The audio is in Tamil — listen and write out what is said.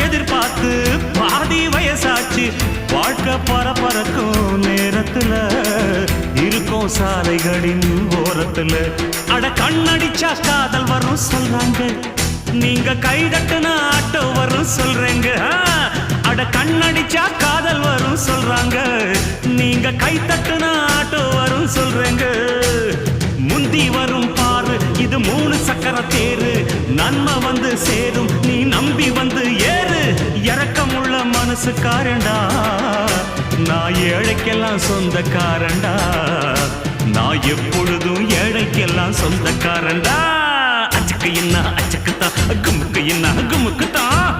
எதிர்பார்த்து பாதி வயசாச்சு வாழ்க்கை பரபரக்கும் நேரத்துல இருக்கும் சாலைகளின் ஓரத்துல அட கண்ணடிச்சா காதல் வரும் சொல்றாங்க நீங்க கைதட்டுனா ஆட்டோ வரும் சொல்றேங்க அட கண்ணடிச்சா காதல் வரும் சொல்றாங்க நீங்க கைதட்டுனா ஆட்டோ வரும் சொல்றேங்க முந்தி வரும் பாரு இது 3 சக்கர தேரு நன்மை வந்து சேரும் நீ நம்பி வந்து ஏறு இரக்கமுள்ள மனசுக்காரண்டா நான் ஏழைக்கெல்லாம் சொந்தக்காரண்டா நான் எப்பொழுதும் ஏழைக்கெல்லாம் சொந்தக்காரண்டா அச்சுக்கு என்ன அச்சுக்குத்தான் குமுக்கு என்ன குமுக்குத்தான்